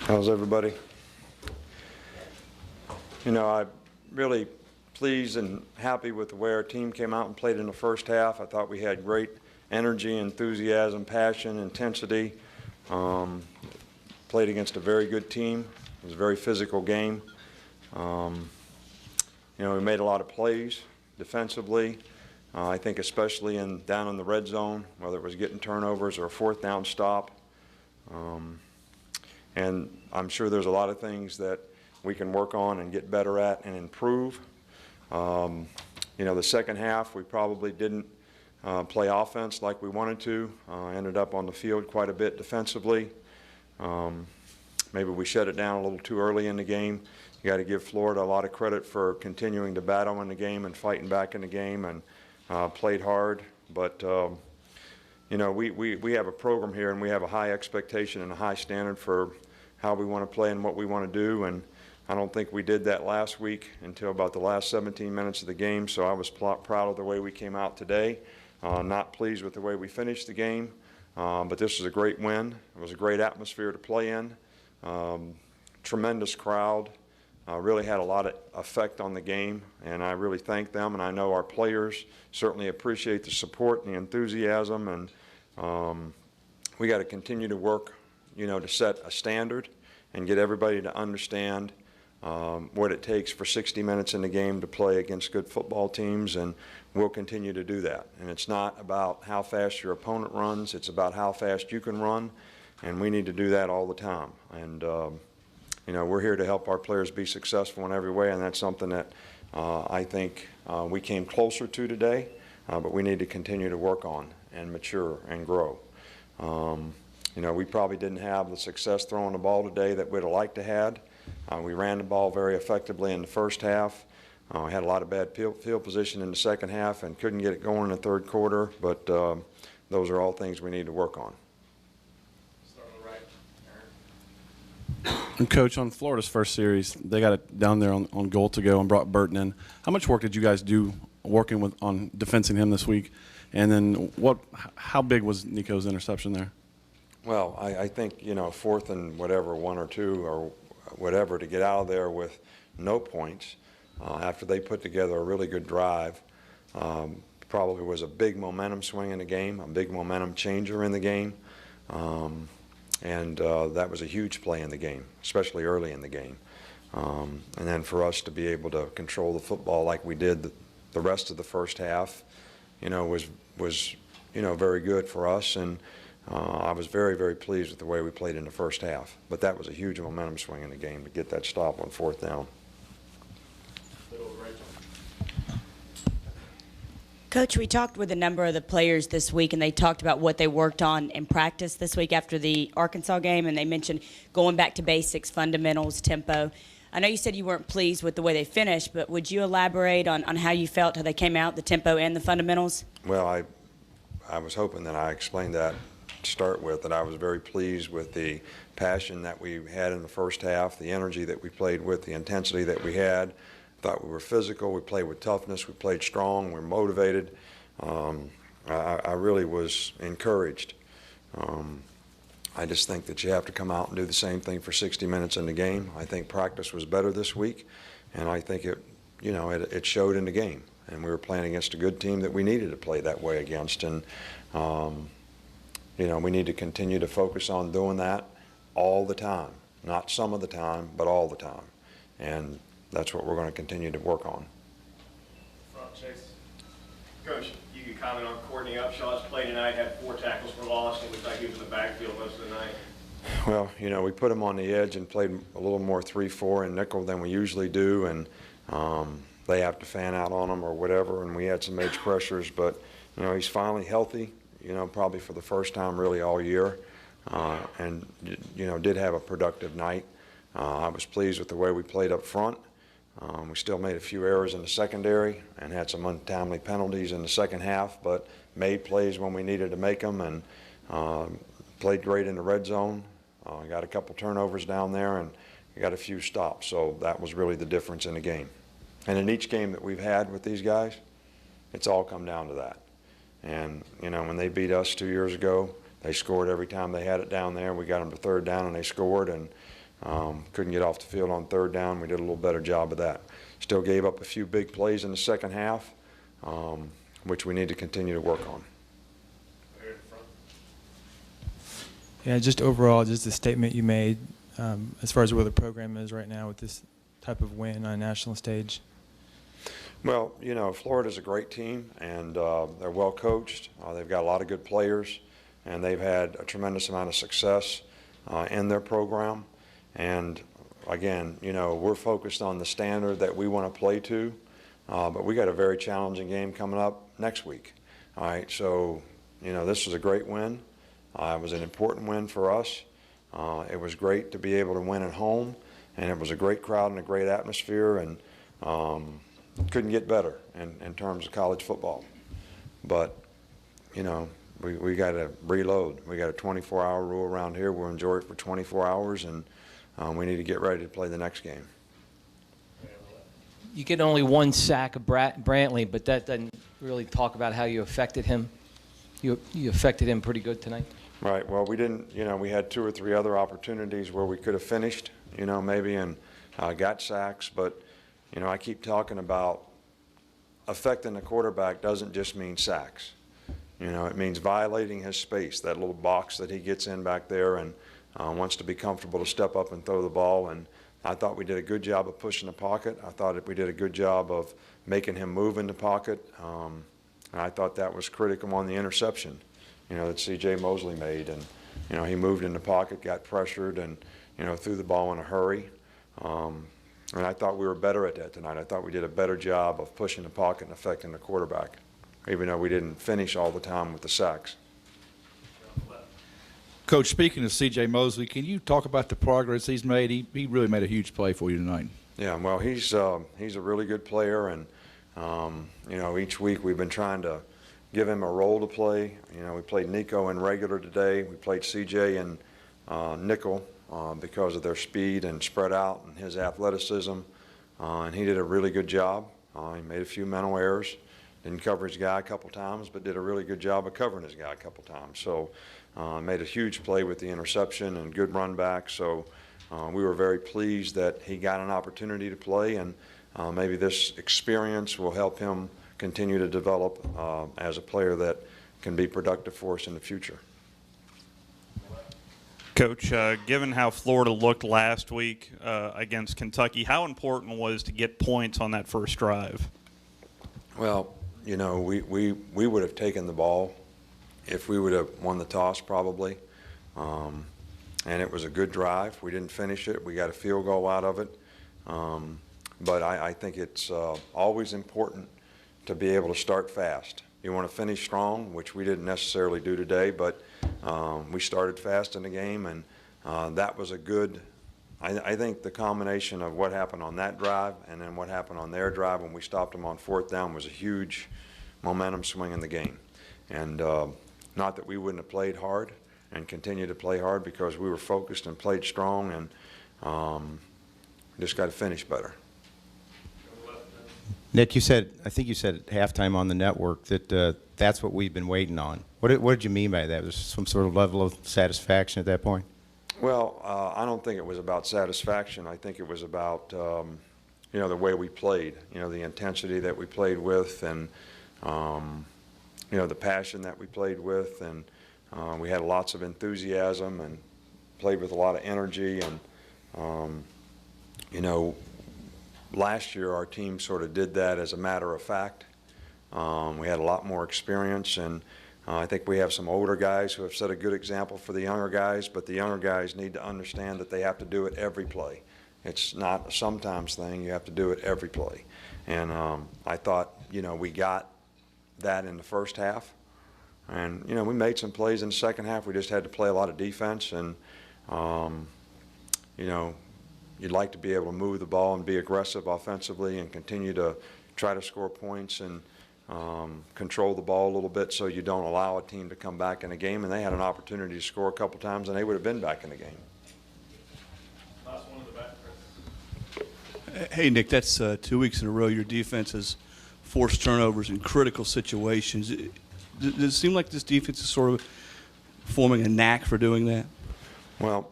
How's everybody? You know, I'm really pleased and happy with the way our team came out and played in the first half. I thought we had great energy, enthusiasm, passion, intensity. Played against a very good team. It was a very physical game. You know, we made a lot of plays defensively. I think especially down in the red zone, whether it was getting turnovers or a fourth down stop. And I'm sure there's a lot of things that we can work on and get better at and improve. You know, the second half, we probably didn't play offense like we wanted to. Ended up on the field quite a bit defensively. Maybe we shut it down a little too early in the game. You got to give Florida a lot of credit for continuing to battle in the game and fighting back in the game, and played hard. But you know, we have a program here, and we have a high expectation and a high standard for how we want to play and what we want to do. And I don't think we did that last week until about the last 17 minutes of the game. So I was proud of the way we came out today. Not pleased with the way we finished the game, but this was a great win. It was a great atmosphere to play in. Tremendous crowd. Really had a lot of effect on the game, and I really thank them. And I know our players certainly appreciate the support and the enthusiasm. And we got to continue to work, you know, to set a standard and get everybody to understand what it takes for 60 minutes in the game to play against good football teams, and we'll continue to do that. And it's not about how fast your opponent runs, it's about how fast you can run, and we need to do that all the time. And you know, we're here to help our players be successful in every way, and that's something that I think we came closer to today, but we need to continue to work on and mature and grow. You know, we probably didn't have the success throwing the ball today that we'd have liked to had. We ran the ball very effectively in the first half. We had a lot of bad field position in the second half and couldn't get it going in the third quarter, but those are all things we need to work on. And Coach, on Florida's first series, they got it down there on goal to go and brought Burton in. How much work did you guys do working on defensing him this week? And then how big was Nikos' interception there? Well, I think, you know, fourth and whatever, 1 or 2 or whatever, to get out of there with no points after they put together a really good drive probably was a big momentum swing in the game, a big momentum changer in the game. And that was a huge play in the game, especially early in the game. And then for us to be able to control the football like we did the rest of the first half, you know, was you know, very good for us. And I was very, very pleased with the way we played in the first half. But that was a huge momentum swing in the game to get that stop on fourth down. Coach, we talked with a number of the players this week, and they talked about what they worked on in practice this week after the Arkansas game, and they mentioned going back to basics, fundamentals, tempo. I know you said you weren't pleased with the way they finished, but would you elaborate on how you felt, how they came out, the tempo and the fundamentals? Well, I was hoping that I explained that to start with, that I was very pleased with the passion that we had in the first half, the energy that we played with, the intensity that we had. Thought we were physical, we played with toughness, we played strong, we were motivated. I really was encouraged. I just think that you have to come out and do the same thing for 60 minutes in the game. I think practice was better this week, and I think it showed in the game. And we were playing against a good team that we needed to play that way against. And you know, we need to continue to focus on doing that all the time, not some of the time, but all the time. And that's what we're going to continue to work on. Front, Chase. Coach, you can comment on Courtney Upshaw's play tonight, had 4 tackles for loss, and it looked like he was in the backfield most of the night. Well, you know, we put him on the edge and played a little more 3-4 and nickel than we usually do, and they have to fan out on him or whatever, and we had some edge pressures, but, you know, he's finally healthy, you know, probably for the first time really all year, and, you know, did have a productive night. I was pleased with the way we played up front. We still made a few errors in the secondary and had some untimely penalties in the second half, but made plays when we needed to make them, and played great in the red zone. Got a couple turnovers down there and got a few stops, so that was really the difference in the game. And in each game that we've had with these guys, it's all come down to that. And, you know, when they beat us 2 years ago, they scored every time they had it down there. We got them to third down and they scored, and Couldn't get off the field on third down. We did a little better job of that. Still gave up a few big plays in the second half, which we need to continue to work on. Yeah, just overall, just the statement you made as far as where the program is right now with this type of win on a national stage. Well, you know, Florida's a great team, and they're well coached. They've got a lot of good players, and they've had a tremendous amount of success in their program. And again, you know, we're focused on the standard that we want to play to, but we got a very challenging game coming up next week. All right, so, you know, this was a great win. It was an important win for us. It was great to be able to win at home, and it was a great crowd and a great atmosphere, and couldn't get better in terms of college football. But, you know, we got to reload. We got a 24-hour rule around here. We'll enjoy it for 24 hours, and we need to get ready to play the next game. You get only one sack of Brantley, but that doesn't really talk about how you affected him. You affected him pretty good tonight. Right. Well, we didn't, you know, we had 2 or 3 other opportunities where we could have finished, you know, maybe and got sacks. But, you know, I keep talking about affecting the quarterback doesn't just mean sacks. You know, it means violating his space, that little box that he gets in back there and wants to be comfortable to step up and throw the ball. And I thought we did a good job of pushing the pocket. I thought that we did a good job of making him move in the pocket. And I thought that was critical on the interception, you know, that CJ Mosley made. And, you know, he moved in the pocket, got pressured, and, you know, threw the ball in a hurry. And I thought we were better at that tonight. I thought we did a better job of pushing the pocket and affecting the quarterback, even though we didn't finish all the time with the sacks. Coach, speaking of CJ Mosley, can you talk about the progress he's made? He really made a huge play for you tonight. Yeah, well, he's a really good player, and you know, each week we've been trying to give him a role to play. You know, we played Nico in regular today. We played CJ in nickel because of their speed and spread out and his athleticism, and he did a really good job. He made a few mental errors, didn't cover his guy a couple times, but did a really good job of covering his guy a couple times. So made a huge play with the interception and good run back. So we were very pleased that he got an opportunity to play, and maybe this experience will help him continue to develop as a player that can be productive for us in the future. Coach, given how Florida looked last week against Kentucky, how important was to get points on that first drive? Well, you know, we would have taken the ball if we would have won the toss probably. And it was a good drive. We didn't finish it. We got a field goal out of it. But I think it's always important to be able to start fast. You want to finish strong, which we didn't necessarily do today, but we started fast in the game, and that was a good, I think the combination of what happened on that drive and then what happened on their drive when we stopped them on 4th down was a huge momentum swing in the game. And not that we wouldn't have played hard and continue to play hard, because we were focused and played strong, and just got to finish better. Nick, I think you said at halftime on the network that that's what we've been waiting on. What did you mean by that? Was some sort of level of satisfaction at that point? Well, I don't think it was about satisfaction. I think it was about, you know, the way we played, you know, the intensity that we played with, and, you know, the passion that we played with, and we had lots of enthusiasm and played with a lot of energy. And, you know, last year our team sort of did that as a matter of fact. We had a lot more experience, and I think we have some older guys who have set a good example for the younger guys, but the younger guys need to understand that they have to do it every play. It's not a sometimes thing. You have to do it every play. And I thought, you know, we got that in the first half. And, you know, we made some plays in the second half. We just had to play a lot of defense, and, you know, you'd like to be able to move the ball and be aggressive offensively and continue to try to score points and control the ball a little bit so you don't allow a team to come back in a game. And they had an opportunity to score a couple times, and they would have been back in the game. Last one in the back. Hey, Nick, that's 2 weeks in a row your defense has forced turnovers in critical situations. Does it seem like this defense is sort of forming a knack for doing that? Well,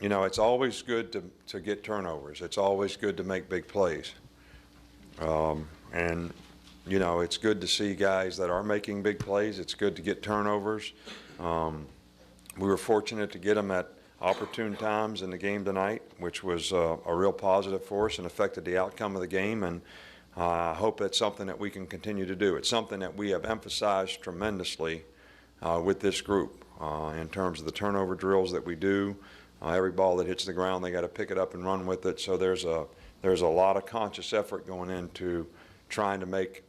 you know, it's always good to get turnovers. It's always good to make big plays. And, you know, it's good to see guys that are making big plays. It's good to get turnovers. We were fortunate to get them at opportune times in the game tonight, which was a real positive for us and affected the outcome of the game. And I hope that's something that we can continue to do. It's something that we have emphasized tremendously with this group in terms of the turnover drills that we do. Every ball that hits the ground, they got to pick it up and run with it. So there's a lot of conscious effort going into trying to make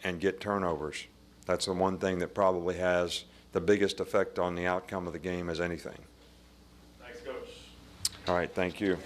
and get turnovers. That's the one thing that probably has the biggest effect on the outcome of the game as anything. Thanks, Coach. All right, thank you.